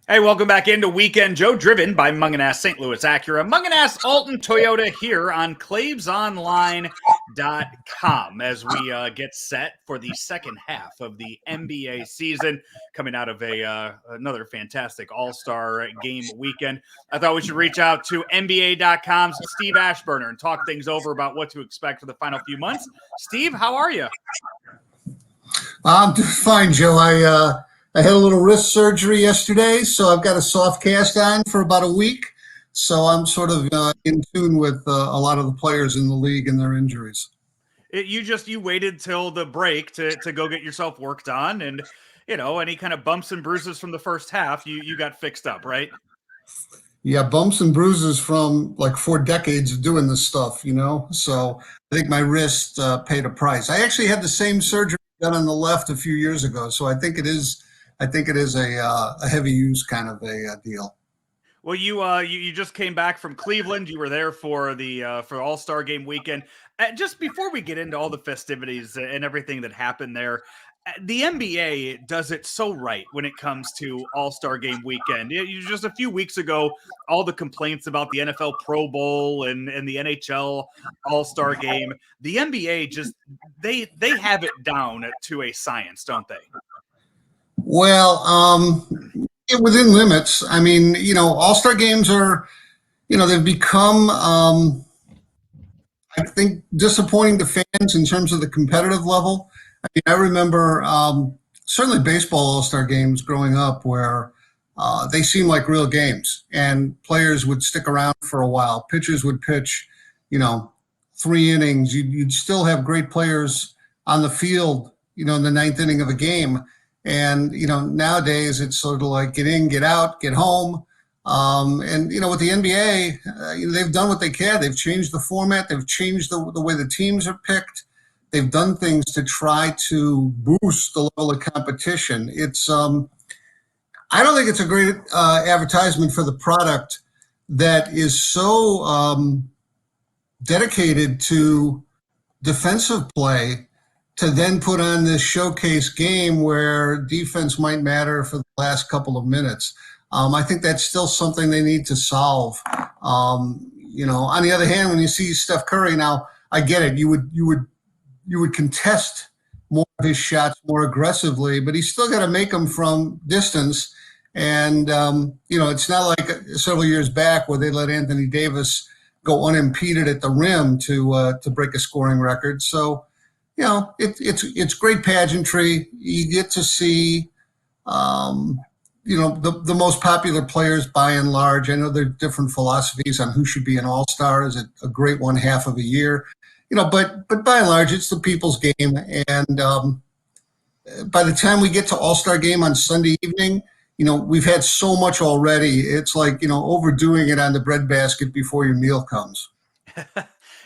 Hey, welcome back into Weekend Joe, driven by Munganast St. Louis Acura, Munganast Alton Toyota here on ClavesOnline.com as we get set for the second half of the NBA season, coming out of another fantastic All-Star Game weekend. I thought we should reach out to NBA.com's Steve Aschburner and talk things over about what to expect for the final few months. Steve, how are you? I'm doing fine, Joe. I had a little wrist surgery yesterday, so I've got a soft cast on for about a week. So I'm sort of in tune with a lot of the players in the league and their injuries. You waited till the break to go get yourself worked on, and any kind of bumps and bruises from the first half, you got fixed up, right? Yeah, bumps and bruises from like 4 decades of doing this stuff, So I think my wrist paid a price. I actually had the same surgery done on the left a few years ago, so I think it is a heavy use kind of a deal. Well, you just came back from Cleveland. You were there for the for All-Star Game weekend. Just before we get into all the festivities and everything that happened there, the NBA does it so right when it comes to All-Star Game weekend. Just a few weeks ago, all the complaints about the NFL Pro Bowl and the NHL All-Star Game, the NBA just they have it down to a science, don't they? Well, within limits. I mean, All-Star games are, they've become, I think, disappointing to fans in terms of the competitive level. I mean, I remember certainly baseball All-Star games growing up where they seemed like real games and players would stick around for a while. Pitchers would pitch, 3 innings. You'd still have great players on the field, in the 9th inning of a game. And, nowadays it's sort of like get in, get out, get home. And with the NBA, they've done what they can. They've changed the format. They've changed the way the teams are picked. They've done things to try to boost the level of competition. It's, I don't think it's a great advertisement for the product that is so dedicated to defensive play to then put on this showcase game where defense might matter for the last couple of minutes. I think that's still something they need to solve. On the other hand, when you see Steph Curry now, I get it. You would contest more of his shots more aggressively, but he's still got to make them from distance. And it's not like several years back where they let Anthony Davis go unimpeded at the rim to break a scoring record. So, it's great pageantry. You get to see, the most popular players by and large. I know there are different philosophies on who should be an all-star. Is it a great one half of a year? But by and large, it's the people's game. And by the time we get to All-Star Game on Sunday evening, we've had so much already. It's like, overdoing it on the breadbasket before your meal comes.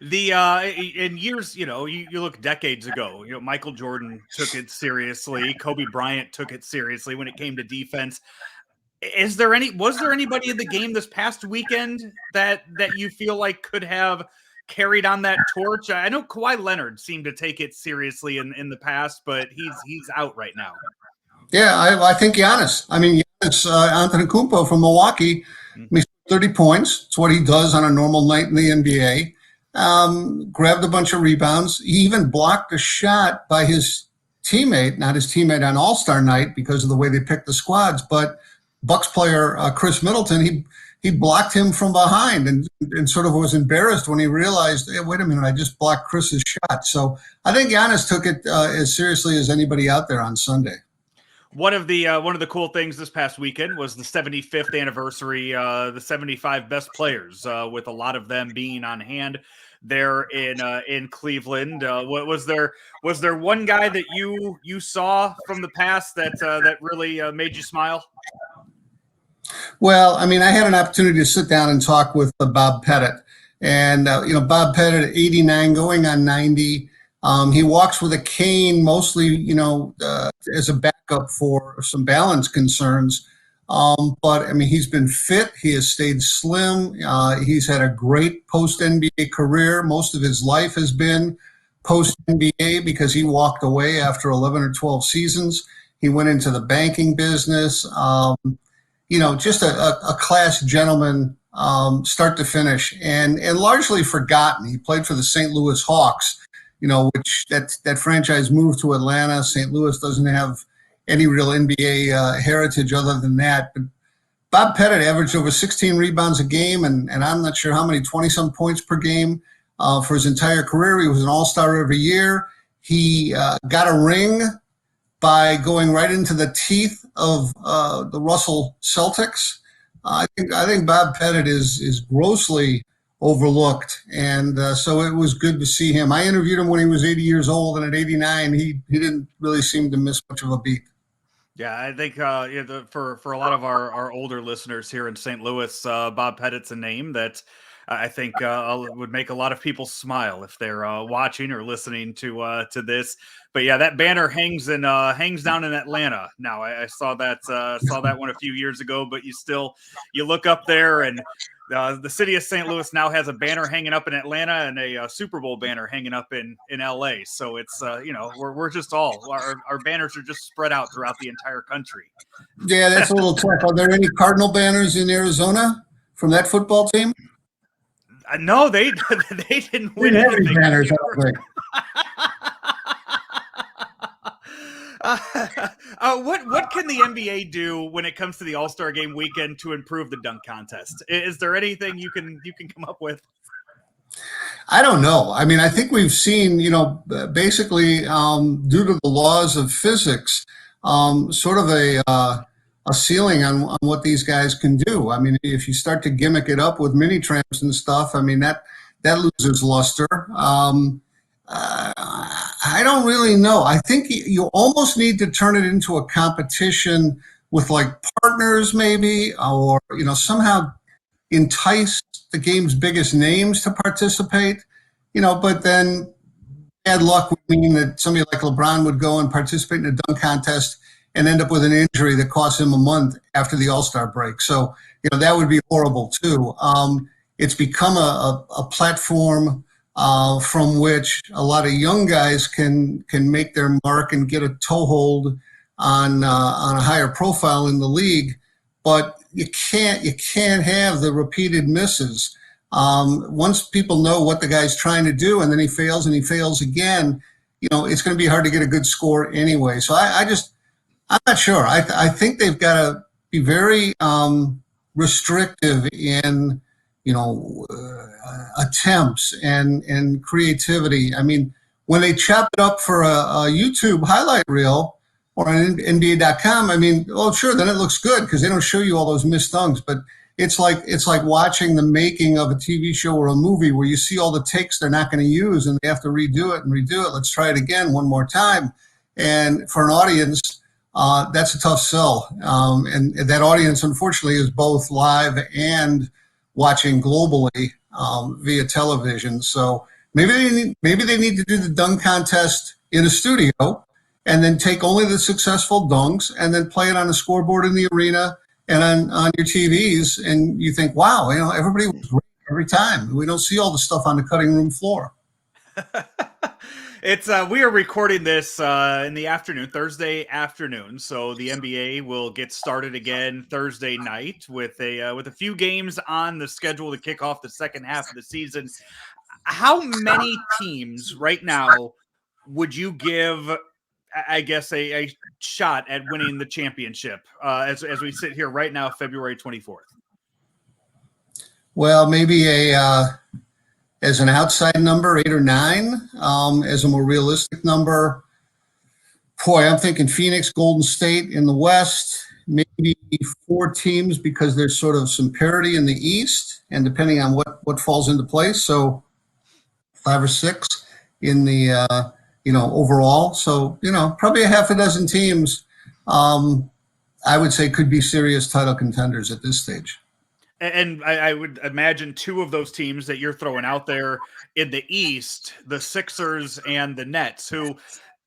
In years, you look decades ago, Michael Jordan took it seriously. Kobe Bryant took it seriously when it came to defense. Was there anybody in the game this past weekend that you feel like could have carried on that torch? I know Kawhi Leonard seemed to take it seriously in the past, but he's out right now. Yeah, I think Giannis. I mean, Giannis Antetokounmpo from Milwaukee, 30 points. It's what he does on a normal night in the NBA. Grabbed a bunch of rebounds. He even blocked a shot by his teammate, not his teammate on All-Star night because of the way they picked the squads, but Bucks player Chris Middleton, he blocked him from behind and sort of was embarrassed when he realized, hey, wait a minute, I just blocked Chris's shot. So I think Giannis took it as seriously as anybody out there on Sunday. One of the cool things this past weekend was the 75th anniversary, the 75 best players, with a lot of them being on hand there in Cleveland. Was there one guy that you saw from the past that really made you smile? Well, I mean, I had an opportunity to sit down and talk with Bob Pettitt, and Bob Pettitt, 89, going on 90. He walks with a cane, mostly, as a backup for some balance concerns. But I mean, he's been fit. He has stayed slim. He's had a great post-NBA career. Most of his life has been post-NBA because he walked away after 11 or 12 seasons. He went into the banking business. just a class gentleman, start to finish, and largely forgotten. He played for the St. Louis Hawks, which that franchise moved to Atlanta. St. Louis doesn't have any real NBA heritage other than that. But Bob Pettitt averaged over 16 rebounds a game, and I'm not sure how many, 20-some points per game for his entire career. He was an all-star every year. He got a ring by going right into the teeth of the Russell Celtics. I think Bob Pettitt is grossly overlooked, and so it was good to see him. I interviewed him when he was 80 years old, and at 89, he didn't really seem to miss much of a beat. Yeah, I think for a lot of our older listeners here in St. Louis, Bob Pettit's a name that I think would make a lot of people smile if they're watching or listening to this. But yeah, that banner hangs down in Atlanta now. I saw that one a few years ago, but you look up there, and the city of St. Louis now has a banner hanging up in Atlanta and a Super Bowl banner hanging up in LA. So it's we're just our banners are just spread out throughout the entire country. Yeah, that's a little tough. Are there any Cardinal banners in Arizona from that football team? No, they didn't win anything. Banners, I don't think. What can the NBA do when it comes to the All-Star Game weekend to improve the dunk contest? Is there anything you can come up with? I don't know. I mean, I think we've seen, basically due to the laws of physics, sort of a ceiling on what these guys can do. I mean, if you start to gimmick it up with mini tramps and stuff, I mean, that loses luster. I don't really know. I think you almost need to turn it into a competition with like partners maybe, or, somehow entice the game's biggest names to participate, but then bad luck would mean that somebody like LeBron would go and participate in a dunk contest and end up with an injury that costs him a month after the All-Star break. So, that would be horrible too. It's become a platform from which a lot of young guys can make their mark and get a toehold on a higher profile in the league, but you can't have the repeated misses. Once people know what the guy's trying to do, and then he fails and he fails again, it's going to be hard to get a good score anyway. So I'm not sure. I think they've got to be very restrictive in attempts and creativity. I mean, when they chop it up for a YouTube highlight reel or on NBA.com, I mean, oh sure, then it looks good because they don't show you all those missed dunks. But it's like watching the making of a TV show or a movie where you see all the takes they're not going to use and they have to redo it. Let's try it again one more time. And for an audience, that's a tough sell. And that audience, unfortunately, is both live and watching globally via television. So maybe they need to do the dunk contest in a studio and then take only the successful dunks and then play it on a scoreboard in the arena and on your TVs. And you think, wow, everybody was great every time. We don't see all the stuff on the cutting room floor. We are recording this in the afternoon, Thursday afternoon. So the NBA will get started again Thursday night with a few games on the schedule to kick off the second half of the season. How many teams right now would you give, I guess, a shot at winning the championship as we sit here right now, February 24th? Well, maybe as an outside number, 8 or 9. As a more realistic number, boy, I'm thinking Phoenix, Golden State in the West, maybe 4 teams because there's sort of some parity in the East, and depending on what falls into place, so 5 or 6 in the overall. So probably a half a dozen teams, I would say, could be serious title contenders at this stage. And I would imagine 2 of those teams that you're throwing out there in the East, the Sixers and the Nets, who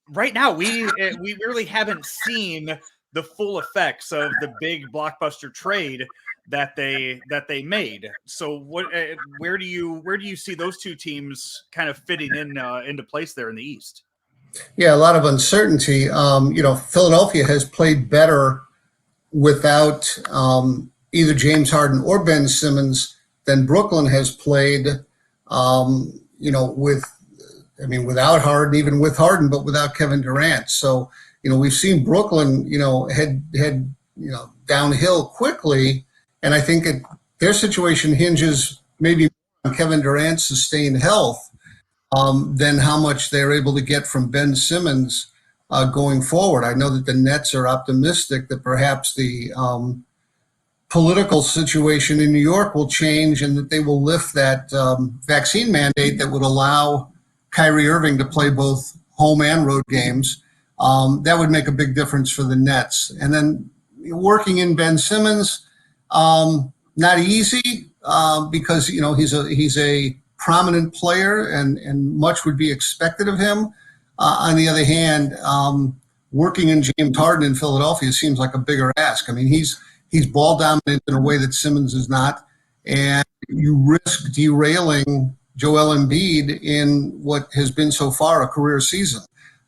right now we really haven't seen the full effects of the big blockbuster trade that they made. So where do you see those 2 teams kind of fitting into place there in the East? Yeah, a lot of uncertainty. Philadelphia has played better without either James Harden or Ben Simmons than Brooklyn has played, without Harden, even with Harden, but without Kevin Durant. So, we've seen Brooklyn, head downhill quickly. And I think their situation hinges maybe on Kevin Durant's sustained health than how much they're able to get from Ben Simmons going forward. I know that the Nets are optimistic that perhaps the political situation in New York will change and that they will lift that vaccine mandate that would allow Kyrie Irving to play both home and road games. That would make a big difference for the Nets. And then working in Ben Simmons, not easy because he's a prominent player and much would be expected of him. On the other hand, working in James Harden in Philadelphia seems like a bigger ask. I mean, he's ball dominant in a way that Simmons is not, and you risk derailing Joel Embiid in what has been so far a career season.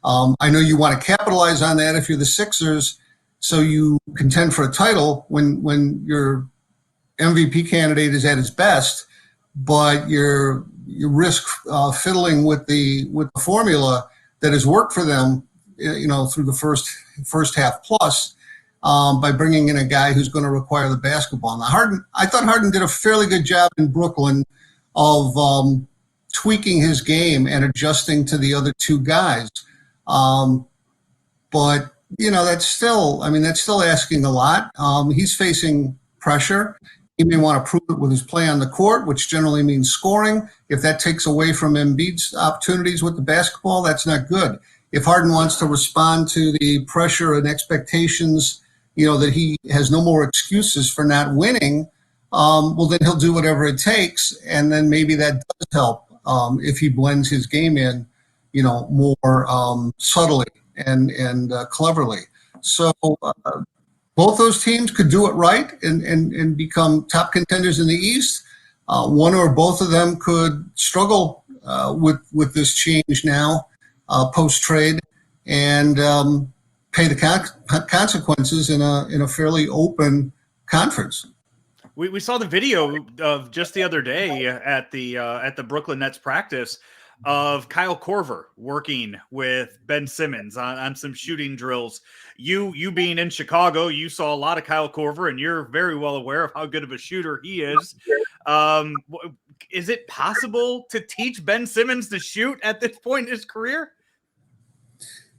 I know you want to capitalize on that if you're the Sixers, so you contend for a title when your MVP candidate is at his best, but you risk fiddling with the formula that has worked for them, through the first half plus. By bringing in a guy who's going to require the basketball. Now, I thought Harden did a fairly good job in Brooklyn of tweaking his game and adjusting to the other two guys. But that's still asking a lot. He's facing pressure. He may want to prove it with his play on the court, which generally means scoring. If that takes away from Embiid's opportunities with the basketball, that's not good. If Harden wants to respond to the pressure and expectations, that he has no more excuses for not winning, well, then he'll do whatever it takes. And then maybe that does help if he blends his game in, more subtly and cleverly. So both those teams could do it right and become top contenders in the East. One or both of them could struggle with this change now, post-trade, and pay the consequences in a fairly open conference. We saw the video of just the other day at the Brooklyn Nets practice of Kyle Korver working with Ben Simmons on some shooting drills. You being in Chicago, you saw a lot of Kyle Korver, and you're very well aware of how good of a shooter he is. Is it possible to teach Ben Simmons to shoot at this point in his career?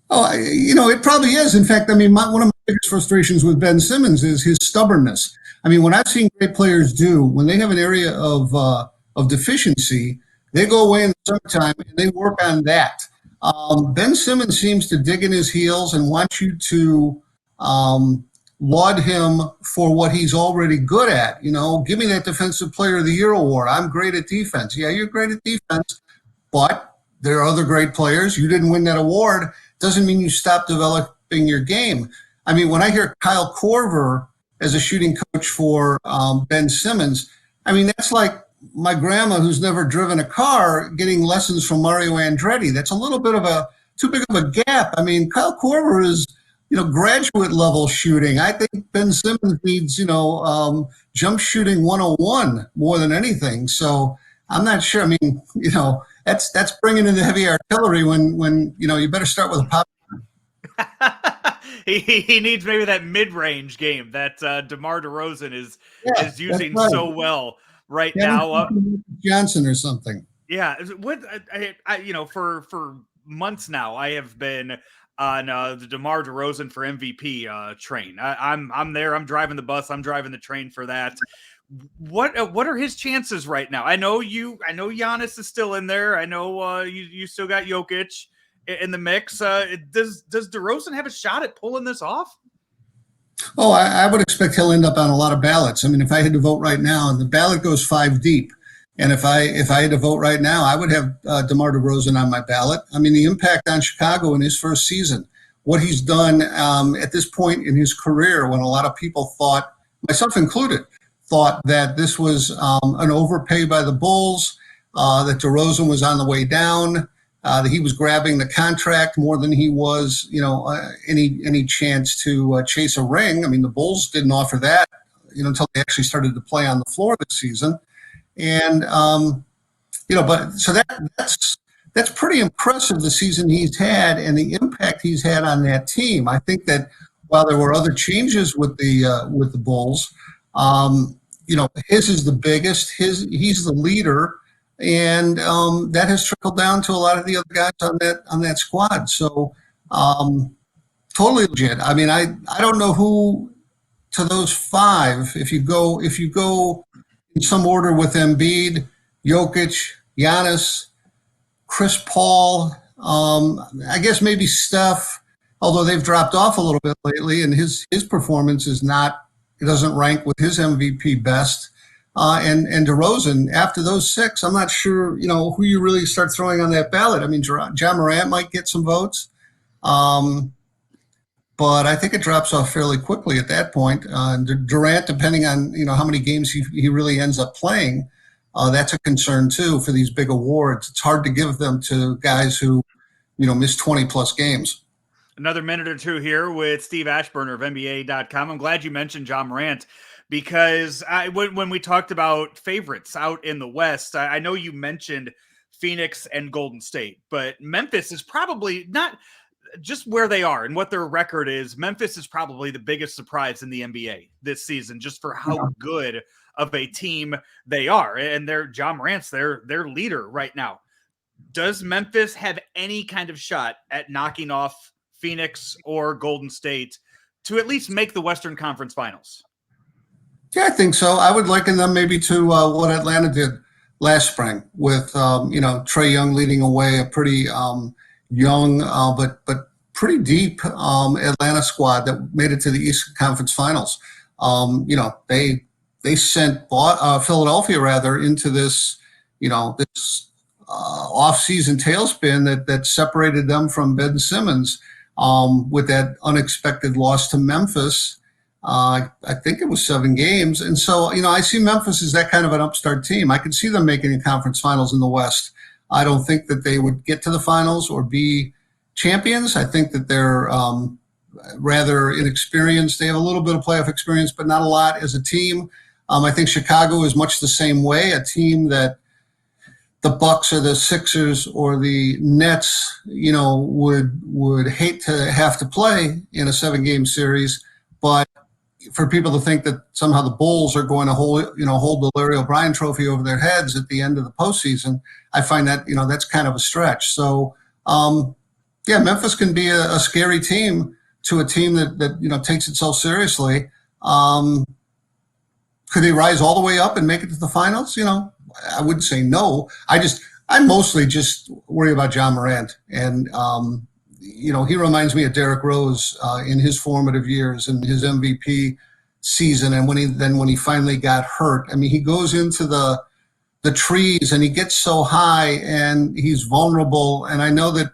Oh, it probably is. In fact, one of my biggest frustrations with Ben Simmons is his stubbornness. What I've seen great players do when they have an area of deficiency, they go away in the summertime and they work on that. Ben Simmons seems to dig in his heels and want you to laud him for what he's already good at. Give me that Defensive Player of the Year award. I'm great at defense. Yeah, you're great at defense, but there are other great players. You didn't win that award. Doesn't mean you stop developing your game. When I hear Kyle Korver as a shooting coach for Ben Simmons, that's like my grandma who's never driven a car getting lessons from Mario Andretti. That's a little bit too big of a gap. Kyle Korver is, graduate level shooting. I think Ben Simmons needs, jump shooting 101 more than anything. So I'm not sure. That's bringing in the heavy artillery when you better start with a pop. He needs maybe that mid-range game that DeMar DeRozan is using right. So well now. Johnson or something. Yeah, what for months now I have been on the DeMar DeRozan for MVP train. I'm there. I'm driving the bus. I'm driving the train for that. What are his chances right now? I know Giannis is still in there. I know you still got Jokic in the mix. Does DeRozan have a shot at pulling this off? Oh, I would expect he'll end up on a lot of ballots. If I had to vote right now, and the ballot goes 5 deep, and if I had to vote right now, I would have DeMar DeRozan on my ballot. The impact on Chicago in his first season, what he's done at this point in his career, when a lot of people thought, myself included, thought that this was an overpay by the Bulls, that DeRozan was on the way down. that he was grabbing the contract more than he was, any chance to chase a ring. I mean, the Bulls didn't offer that, until they actually started to play on the floor this season. And, but so that's pretty impressive, the season he's had and the impact he's had on that team. I think that while there were other changes with the Bulls, his is the biggest. He's the leader, and that has trickled down to a lot of the other guys on that squad. So totally legit. I mean, I don't know who to those five. If you go in some order with Embiid, Jokic, Giannis, Chris Paul, I guess maybe Steph, although they've dropped off a little bit lately, and his performance it doesn't rank with his MVP best. And DeRozan, after those six, I'm not sure, who you really start throwing on that ballot. I mean, John Morant might get some votes, but I think it drops off fairly quickly at that point. Durant, depending on, how many games he really ends up playing, that's a concern too for these big awards. It's hard to give them to guys who, miss 20-plus games. Another minute or two here with Steve Aschburner of NBA.com. I'm glad you mentioned John Morant because when we talked about favorites out in the West, I know you mentioned Phoenix and Golden State, but Memphis is probably not just where they are and what their record is. Memphis is probably the biggest surprise in the NBA this season, just for how good of a team they are. And John Morant's their leader right now. Does Memphis have any kind of shot at knocking off Phoenix or Golden State to at least make the Western Conference Finals? Yeah, I think so. I would liken them maybe to what Atlanta did last spring with, Trae Young leading away, a pretty young but pretty deep Atlanta squad that made it to the Eastern Conference Finals. They sent Philadelphia rather into this, this off-season tailspin that separated them from Ben Simmons. With that unexpected loss to Memphis. I think it was 7 games. And so, I see Memphis as that kind of an upstart team. I could see them making a conference finals in the West. I don't think that they would get to the finals or be champions. I think that they're rather inexperienced. They have a little bit of playoff experience, but not a lot as a team. I think Chicago is much the same way, a team that the Bucks or the Sixers or the Nets, would hate to have to play in a 7-game series. But for people to think that somehow the Bulls are going to hold the Larry O'Brien trophy over their heads at the end of the postseason, I find that, that's kind of a stretch. So, Memphis can be a scary team to a team that takes itself seriously. Could they rise all the way up and make it to the finals? I wouldn't say no. I mostly just worry about John Morant. And, he reminds me of Derrick Rose in his formative years and his MVP season. And when he finally got hurt, I mean, he goes into the trees and he gets so high and he's vulnerable. And I know that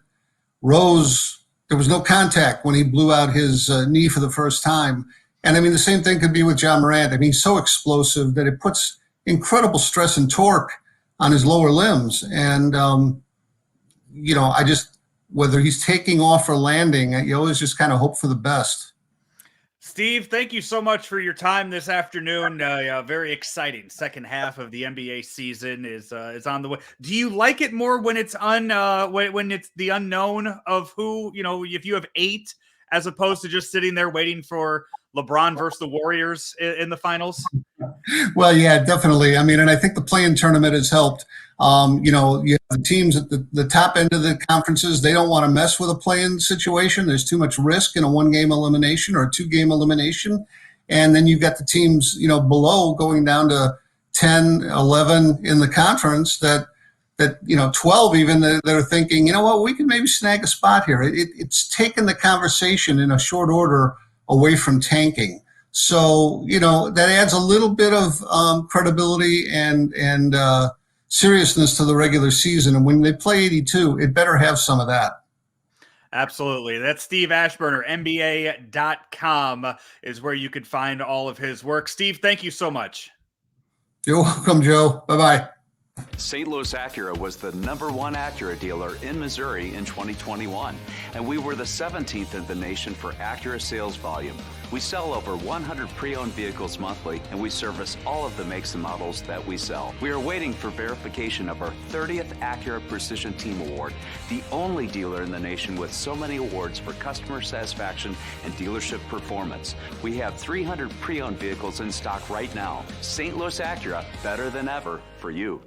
Rose, there was no contact when he blew out his knee for the first time. And I mean, the same thing could be with John Morant. I mean, he's so explosive that it puts incredible stress and torque on his lower limbs. And, whether he's taking off or landing, you always just kind of hope for the best. Steve, thank you so much for your time this afternoon. Very exciting second half of the NBA season is on the way. Do you like it more when it's when it's the unknown of who, if you have 8 as opposed to just sitting there waiting for LeBron versus the Warriors in the finals? Well, yeah, definitely. I mean, and I think the play-in tournament has helped. You have the teams at the top end of the conferences. They don't want to mess with a play-in situation. There's too much risk in a 1-game elimination or a 2-game elimination. And then you've got the teams, below going down to 10, 11 in the conference that 12 even, they're thinking, we can maybe snag a spot here. It's taken the conversation in a short order away from tanking. So, that adds a little bit of credibility and seriousness to the regular season. And when they play 82, it better have some of that. Absolutely. That's Steve Aschburner, NBA.com is where you could find all of his work. Steve, thank you so much. You're welcome, Joe. Bye-bye. St. Louis Acura was the #1 Acura dealer in Missouri in 2021, and we were the 17th in the nation for Acura sales volume. We sell over 100 pre-owned vehicles monthly, and we service all of the makes and models that we sell. We are waiting for verification of our 30th Acura Precision Team Award, the only dealer in the nation with so many awards for customer satisfaction and dealership performance. We have 300 pre-owned vehicles in stock right now. St. Louis Acura, better than ever for you.